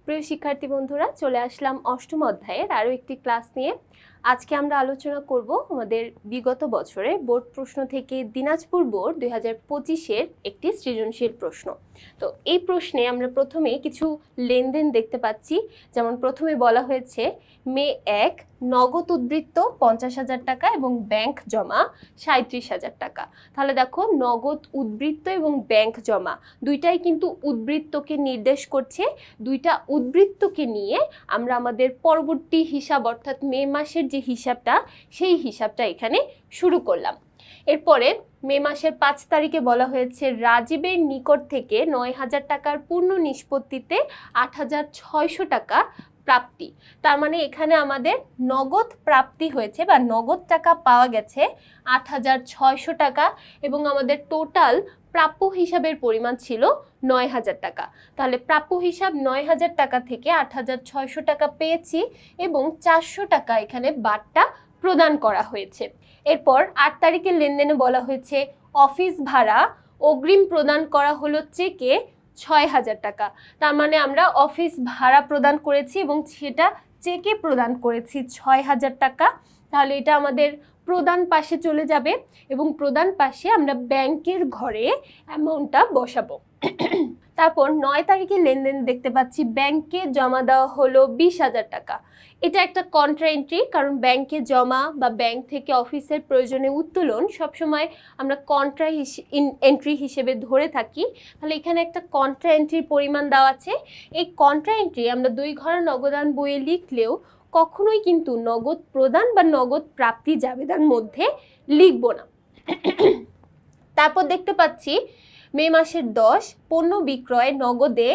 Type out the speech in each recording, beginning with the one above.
প্রিয় শিক্ষার্থী বন্ধুরা, চলে আসলাম অষ্টম অধ্যায়ের আরও একটি ক্লাস নিয়ে। আজকে আমরা আলোচনা করব আমাদের বিগত বছরের বোর্ড প্রশ্ন থেকে দিনাজপুর বোর্ড 2025-এর একটি সৃজনশীল প্রশ্ন। তো এই প্রশ্নে আমরা প্রথমে কিছু লেনদেন দেখতে পাচ্ছি। যেমন প্রথমে বলা হয়েছে মে 1 নগদ উদ্বৃত্ত 50,000 টাকা এবং ব্যাংক জমা 37,000 টাকা। তাহলে দেখো, নগদ উদ্বৃত্ত এবং ব্যাংক জমা দুইটাই কিন্তু উদ্বৃত্তকে নির্দেশ করছে। দুইটা উদ্বৃত্তকে নিয়ে আমরা আমাদের পরবর্তী হিসাব অর্থাৎ মে মাসের যে হিসাবটা, সেই হিসাবটা এখানে শুরু করলাম। এরপরে মে মাসের 5 তারিখে বলা হয়েছে রাজীবের নিকট থেকে 9,000 টাকার পূর্ণ নিষ্পত্তিতে 8,600 টাকা প্রাপ্তি। তার মানে এখানে আমাদের নগদ প্রাপ্তি হয়েছে বা নগদ টাকা পাওয়া গেছে 8,600 টাকা এবং আমাদের টোটাল প্রাপ্য হিসাবের পরিমাণ ছিল 9,000 টাকা। তাহলে প্রাপ্য হিসাব 9,000 টাকা থেকে 8,600 টাকা পেয়েছি এবং 400 টাকা এখানে বাট্টা প্রদান করা হয়েছে। এরপর 8 তারিখের লেনদেনে বলা হয়েছে অফিস ভাড়া অগ্রিম প্রদান করা হলো চেকে 6,000 টাকা। তার মানে আমরা অফিস ভাড়া প্রদান করেছি এবং সেটা চেকে প্রদান করেছি 6,000 টাকা। তাহলে এটা আমাদের প্রদান পাশে চলে যাবে এবং প্রদান পাশে আমরা ব্যাংকের ঘরে অ্যামাউন্টটা বসাবো। তারপর 9 তারিখে লেনদেন দেখতে পাচ্ছি ব্যাংকে জমা দেওয়া হলো 20,000 টাকা। এটা একটা কন্ট্রা এন্ট্রি, কারণ ব্যাংকে জমা বা ব্যাংক থেকে অফিসের প্রয়োজনে উত্তোলন সবসময় আমরা কন্ট্রা এন্ট্রি হিসেবে ধরে থাকি। তাহলে এখানে একটা কন্ট্রা এন্ট্রির পরিমাণ দেওয়া আছে। এই কন্ট্রা এন্ট্রি আমরা 2 ঘর নগদান বইয়ে লিখলেও কখনোই কিন্তু নগদ প্রদান বা নগদ প্রাপ্তি জাবেদার মধ্যে লিখব না। তারপর দেখতে পাচ্ছি মে মাসের 10 পণ্য বিক্রয় নগদে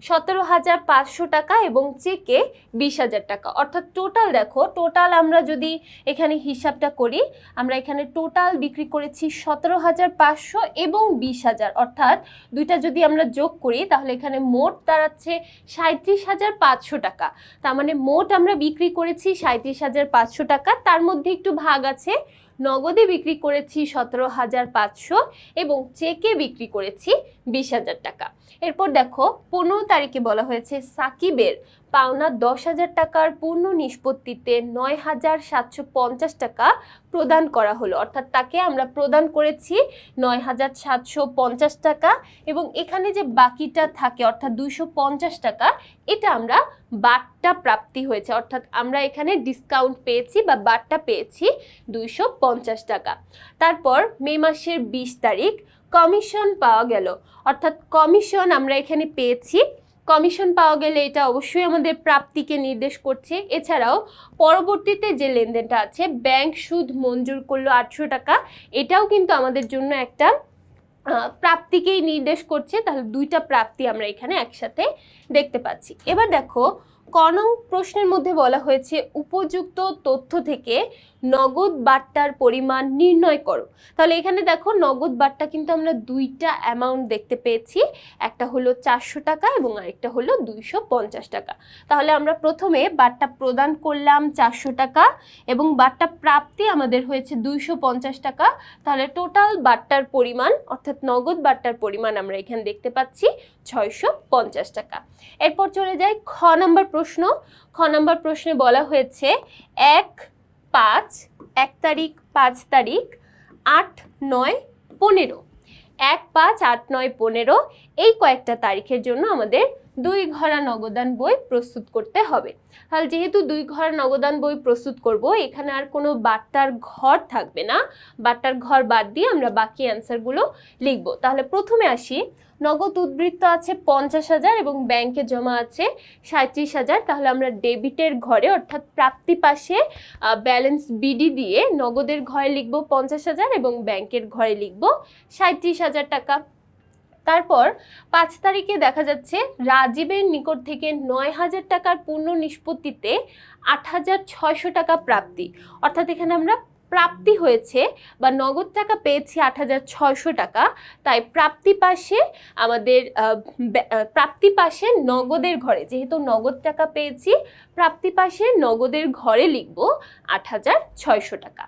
17,500 টাকা এবং চেকে 20,000 টাকা। অর্থাৎ টোটাল দেখো, টোটাল আমরা যদি এখানে হিসাবটা করি, আমরা এখানে টোটাল বিক্রি করেছি 17,500 এবং 20,000, অর্থাৎ দুইটা যদি আমরা যোগ করি তাহলে এখানে মোট দাঁড়াচ্ছে 37,500 টাকা। তার মানে মোট আমরা বিক্রি করেছি 37,500 টাকা, তার মধ্যে একটু ভাগ আছে। নগদে বিক্রি করেছি 17,500 এবং চেকে বিক্রি করেছি 20,000 টাকা। এরপর দেখো 15 তারিখে বলা হয়েছে সাকিবের পাওনা 10,000 টাকার পূর্ণ নিষ্পত্তিতে 9,750 টাকা প্রদান করা হলো। অর্থাৎ তাকে আমরা প্রদান করেছি 9,750 টাকা এবং এখানে যে বাকিটা থাকে অর্থাৎ 250 টাকা, এটা আমরা বাট্টা প্রাপ্তি হয়েছে। অর্থাৎ আমরা এখানে ডিসকাউন্ট পেয়েছি বা বাট্টা পেয়েছি 250 টাকা। তারপর মে মাসের 20 তারিখ কমিশন পাওয়া গেল, অর্থাৎ কমিশন আমরা এখানে পেয়েছি। কমিশন পাওয়া গেলে এটা অবশ্যই আমাদের প্রাপ্তিকে নির্দেশ করছে। এছাড়াও পরবর্তীতে যে লেনদেনটা আছে ব্যাংক সুদ মঞ্জুর করলো 800 টাকা, এটাও কিন্তু আমাদের জন্য একটা প্রাপ্তিকেই নির্দেশ করছে। তাহলে দুইটা প্রাপ্তি আমরা এখানে একসাথে দেখতে পাচ্ছি। এবার দেখো ক নং প্রশ্নের মধ্যে বলা হয়েছে উপযুক্ত তথ্য থেকে নগদ বাট্টার পরিমাণ নির্ণয় করো। তাহলে এখানে দেখো নগদ বাট্টা কিন্তু আমরা দুইটা অ্যামাউন্ট দেখতে পেয়েছি, একটা হলো 400 টাকা এবং আরেকটা হলো 250 টাকা। তাহলে আমরা প্রথমে বাট্টা প্রদান করলাম 400 টাকা এবং বাট্টা প্রাপ্তি আমাদের হয়েছে 250 টাকা। তাহলে টোটাল বাট্টার পরিমাণ অর্থাৎ নগদ বাট্টার পরিমাণ আমরা এখানে দেখতে পাচ্ছি 650 টাকা। এরপর চলে যাই খ নম্বর প্রশ্ন। খ নম্বর প্রশ্নে বলা হয়েছে 1 তারিখ 5 তারিখ 8, 9, 15 1, 5, 8, 9, 15 এই কয়েকটা তারিখের জন্য আমাদের 2 ঘরা নগদান বই প্রস্তুত করতে হবে। তাহলে যেহেতু 2 ঘরা নগদান বই প্রস্তুত করব, এখানে আর কোনো বাট্টার ঘর থাকবে না। বাট্টার ঘর বাদ দিয়ে আমরা বাকি অ্যান্সারগুলো লিখব। তাহলে প্রথমে আসি, নগদ উদ্বৃত্ত আছে 50,000 এবং ব্যাংকে জমা আছে 37,000। তাহলে আমরা ডেবিটের ঘরে অর্থাৎ প্রাপ্তি পাশে ব্যালেন্স বিডি দিয়ে নগদের ঘরে লিখব 50,000 এবং ব্যাংকের ঘরে লিখব 37,000 টাকা। তারপর 5 তারিখে দেখা যাচ্ছে রাজীবের নিকট থেকে 9,000 টাকার পূর্ণ নিষ্পত্তিতে 8,600 টাকা প্রাপ্তি। অর্থাৎ এখানে আমরা প্রাপ্তি হয়েছে বা নগদ টাকা পেয়েছি 8,600 টাকা। তাই প্রাপ্তি পাশে আমাদের প্রাপ্তি পাশে নগদের ঘরে, যেহেতু নগদ টাকা পেয়েছি, প্রাপ্তি পাশে নগদের ঘরে লিখব 8,600 টাকা।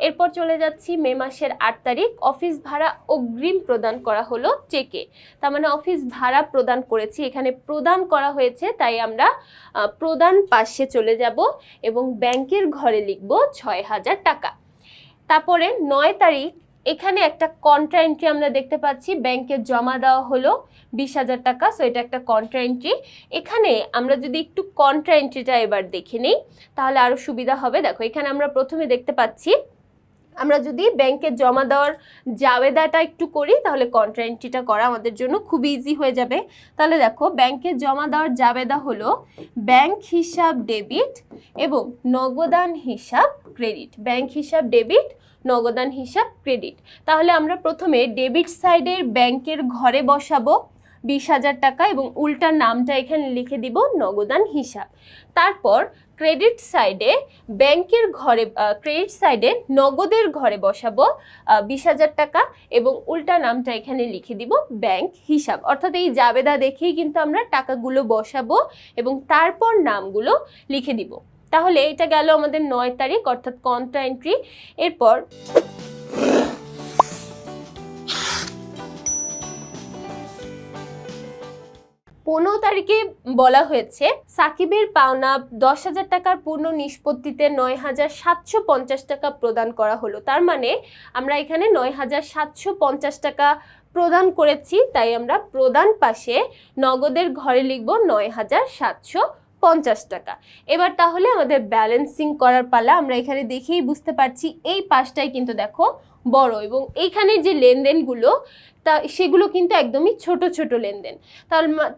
এরপর চলে যাচ্ছি মে মাসের 8 তারিখ, অফিস ভাড়া অগ্রিম প্রদান করা হলো চেকে। তার মানে অফিস ভাড়া প্রদান করেছি, এখানে প্রদান করা হয়েছে তাই আমরা প্রদান পাশে চলে যাব এবং ব্যাংকের ঘরে লিখব 6000 টাকা। তারপরে 9 তারিখ, এখানে একটা কন্ট্রা এন্ট্রি আমরা দেখতে পাচ্ছি, ব্যাংকে জমা দেওয়া হলো 20,000 টাকা। সো এটা একটা কন্ট্রা এন্ট্রি। এখানে আমরা যদি একটু কন্ট্রা এন্ট্রিটা এবার দেখে নিই তাহলে আরও সুবিধা হবে। দেখো এখানে আমরা প্রথমে দেখতে পাচ্ছি, আমরা যদি ব্যাংকে জমা দেওয়ার জাবেদাটা একটু করি তাহলে কন্ট্রা এন্ট্রিটা করা আমাদের জন্য খুব ইজি হয়ে যাবে। তাহলে দেখো ব্যাংকে জমা দেওয়ার জাবেদা হলো ব্যাংক হিসাব ডেবিট এবং নগদান হিসাব ক্রেডিট। ব্যাংক হিসাব ডেবিট, নগদান হিসাব ক্রেডিট। তাহলে আমরা প্রথমে ডেবিট সাইডের ব্যাংকের ঘরে বসাবো 20,000 টাকা এবং উল্টা নামটা এখানে লিখে দিব নগদান হিসাব। তারপর ক্রেডিট সাইডে ব্যাংকের ঘরে ক্রেডিট সাইডে নগদের ঘরে বসাবো 20,000 টাকা এবং উল্টা নামটা এখানে লিখে দিব ব্যাংক হিসাব। অর্থাৎ এই জাবেদা দেখেই কিন্তু আমরা টাকাগুলো বসাবো এবং তারপর নামগুলো লিখে দিব। তাহলে এটা গেল আমাদের 9 তারিখ অর্থাৎ কন্ট্রা এন্ট্রি। এরপর 15 তারিখে বলা হয়েছে সাকিবের পাওনা 10,000 টাকার পূর্ণ নিষ্পত্তিতে 9,750 টাকা প্রদান করা হলো। তার মানে আমরা এখানে 9,750 টাকা প্রদান করেছি, তাই আমরা প্রদান পাশে নগদের ঘরে লিখব 9,750 টাকা। এবার তাহলে আমাদের ব্যালেন্সিং করার পালা। আমরা এখানে দেখেই বুঝতে পারছি এই পাশটাই কিন্তু দেখো বড় এবং এইখানে যে লেনদেনগুলো সেগুলো কিন্তু একদমই ছোট ছোট লেনদেন।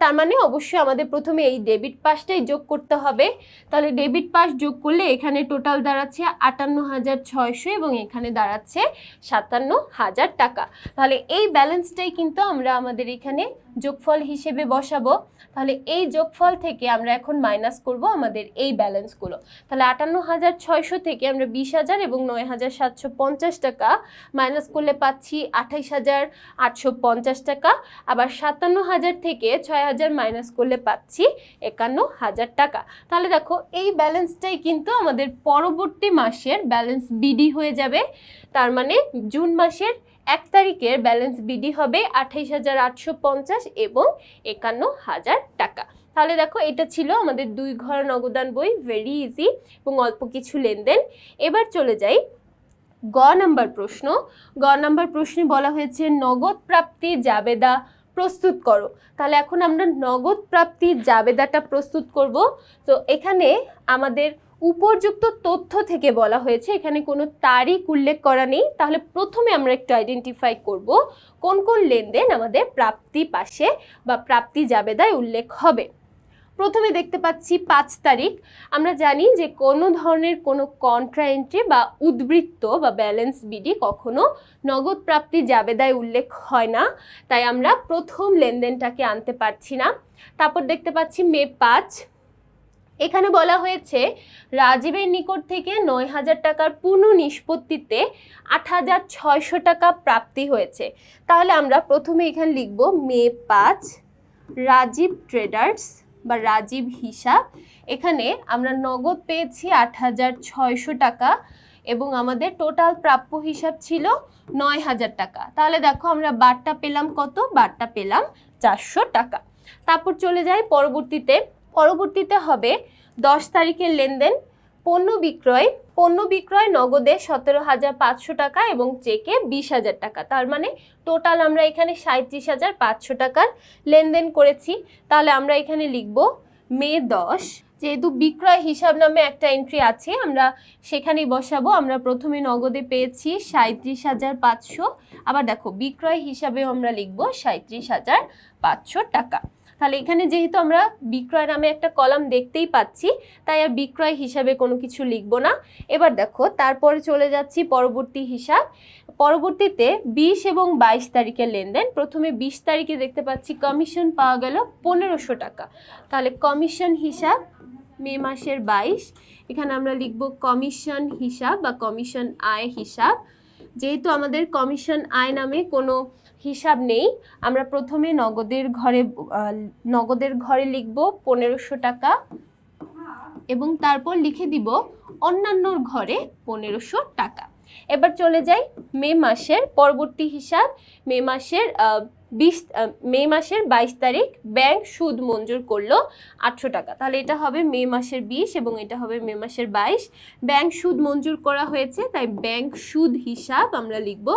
তার মানে অবশ্যই আমাদের প্রথমে এই ডেবিট পাশটাই যোগ করতে হবে। তাহলে ডেবিট পাশ যোগ করলে এখানে টোটাল দাঁড়াচ্ছে 58,600 এবং এখানে দাঁড়াচ্ছে 57,000 টাকা। তাহলে এই ব্যালেন্সটাই কিন্তু আমরা আমাদের এখানে যোগফল হিসেবে বসাবো। তাহলে এই যোগফল থেকে আমরা এখন মাইনাস করব আমাদের এই ব্যালেন্সগুলো। তাহলে 58,600 থেকে আমরা 20,000 এবং 9,750 টাকা মাইনাস করলে পাচ্ছি 28,850 টাকা। আবার 57,000 থেকে 6,000 মাইনাস করলে পাচ্ছি 51,000 টাকা। তাহলে দেখো এই ব্যালেন্সটাই কিন্তু আমাদের পরবর্তী মাসের ব্যালেন্স বিডি হয়ে যাবে। তার মানে জুন মাসের 1 তারিখের ব্যালেন্স বিডি হবে 28,850 এবং 51,000 টাকা। তাহলে দেখো এটা ছিল আমাদের 2 ঘর নগদান বই, ভেরি ইজি এবং অল্প কিছু লেনদেন। এবার চলে যাই গ নাম্বার প্রশ্ন। গ নাম্বার প্রশ্নে বলা হয়েছে নগদ প্রাপ্তি জাবেদা প্রস্তুত করো। তাহলে এখন আমরা নগদ প্রাপ্তি জাবেদাটা প্রস্তুত করব। তো এখানে আমাদের উপযুক্ত তথ্য থেকে বলা হয়েছে, এখানে কোনো তারিখ উল্লেখ করা নেই। তাহলে প্রথমে আমরা একটু আইডেন্টিফাই করব কোন কোন লেনদেন আমাদের প্রাপ্তি পাশে বা প্রাপ্তি জাবেদায় উল্লেখ হবে। প্রথমে দেখতে পাচ্ছি 5 তারিখ। আমরা জানি যে কোনো ধরনের কোনো কন্ট্রা এন্ট্রি বা উদ্বৃত্ত বা ব্যালেন্স বিডি কখনো নগদ প্রাপ্তি জাবেদায় উল্লেখ হয় না, তাই আমরা প্রথম লেনদেনটাকে আনতে পারছি না। তারপর দেখতে পাচ্ছি মে 5। এখানে বলা হয়েছে রাজীবের নিকট থেকে 9,000 টাকার পূর্ণ নিষ্পত্তিতে 8,600 টাকা প্রাপ্তি হয়েছে। তাহলে আমরা প্রথমে এখানে লিখব মে 5 রাজীব ট্রেডার্স বা রাজীব হিসাব। এখানে আমরা নগদ পেয়েছি 8,600 টাকা এবং আমাদের টোটাল প্রাপ্য হিসাব ছিল 9,000 টাকা। তাহলে দেখো আমরা বারটা পেলাম কত? বারটা পেলাম 400 টাকা। তারপর চলে যাই পরবর্তীতে হবে 10 তারিখের লেনদেন পণ্য বিক্রয় নগদে 17,500 টাকা এবং চেকে 20,000 টাকা। তার মানে টোটাল আমরা এখানে 37,500 টাকার লেনদেন করেছি। তাহলে আমরা এখানে লিখব মে 10। যেহেতু বিক্রয় হিসাব নামে একটা এন্ট্রি আছে আমরা সেখানেই বসাবো। আমরা প্রথমে নগদে পেয়েছি 37,500, আবার দেখো বিক্রয় হিসাবেও আমরা লিখব 37,500 টাকা। তাহলে এখানে যেহেতু আমরা বিক্রয় নামে একটা কলাম দেখতেই পাচ্ছি তাই আর বিক্রয় হিসাবে কোনো কিছু লিখব না। এবার দেখো তারপরে চলে যাচ্ছি পরবর্তী হিসাব। পরবর্তীতে 20 এবং 22 তারিখের লেনদেন। প্রথমে 20 তারিখে দেখতে পাচ্ছি কমিশন পাওয়া গেল 1,500 টাকা। তাহলে কমিশন হিসাব মে মাসের 22, এখানে আমরা লিখব কমিশন হিসাব বা কমিশন আয় হিসাব। যেহেতু আমাদের কমিশন আয় নামে কোনো হিসাব নেই, আমরা প্রথমে নগদের ঘরে লিখব 1,500 টাকা এবং তারপর লিখে দিব অন্যান্যর ঘরে 1,500 টাকা। এবার চলে যাই মে মাসের পরবর্তী হিসাব। মে মাসের 22 তারিখ ব্যাংক সুদ মঞ্জুর করলো 800 টাকা। তাহলে এটা হবে মে মাসের 20 এবং এটা হবে মে মাসের 22। ব্যাংক সুদ মঞ্জুর করা হয়েছে, তাই ব্যাংক সুদ হিসাব আমরা লিখব।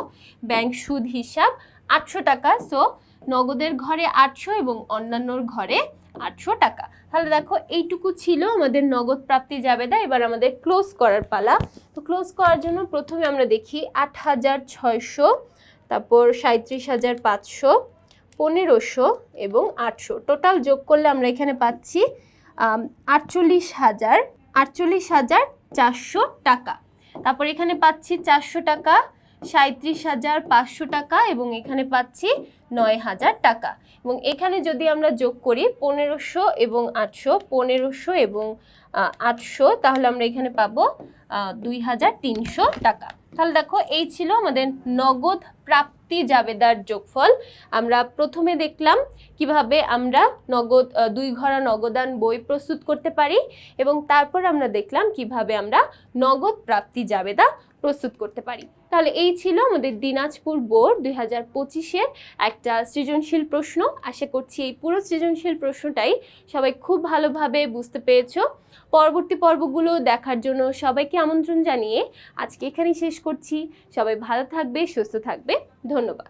ব্যাংক সুদ হিসাব 800 টাকা। সো নগদের ঘরে 800 এবং অন্যান্যর ঘরে 800 টাকা। তাহলে দেখো এইটুকু ছিল আমাদের নগদ প্রাপ্তি জাবেদা। এবার আমাদের ক্লোজ করার পালা। তো ক্লোজ করার জন্য প্রথমে আমরা দেখি 8600, তারপর 37,500, 1500 এবং 800 টোটাল যোগ করলে আমরা এখানে পাচ্ছি 48,400 টাকা। তারপর এখানে পাচ্ছি 400 টাকা, 37,500 টাকা এবং এখানে পাচ্ছি 9,000 টাকা। এবং এখানে যদি আমরা যোগ করি 1500 এবং 800, 1500 এবং 800, তাহলে আমরা এখানে পাবো 2,300 টাকা। তাহলে দেখো এই ছিল আমাদের নগদ প্রাপ্তি জাবেদার যোগফল। আমরা প্রথমে দেখলাম কিভাবে আমরা নগদ 2 ঘরা নগদান বই প্রস্তুত করতে পারি এবং তারপর আমরা দেখলাম কিভাবে আমরা নগদ প্রাপ্তি জাবেদা প্রস্তুত করতে পারি। তাহলে এই ছিল আমাদের দিনাজপুর বোর্ড 2025-এর একটা সৃজনশীল প্রশ্ন। আশা করছি এই পুরো সৃজনশীল প্রশ্নটাই সবাই খুব ভালোভাবে বুঝতে পেরেছো। পরবর্তী পর্বগুলো দেখার জন্য সবাইকে আমন্ত্রণ জানিয়ে আজকে এখানেই শেষ করছি। সবাই ভালো থাকবে, সুস্থ থাকবে। ধন্যবাদ।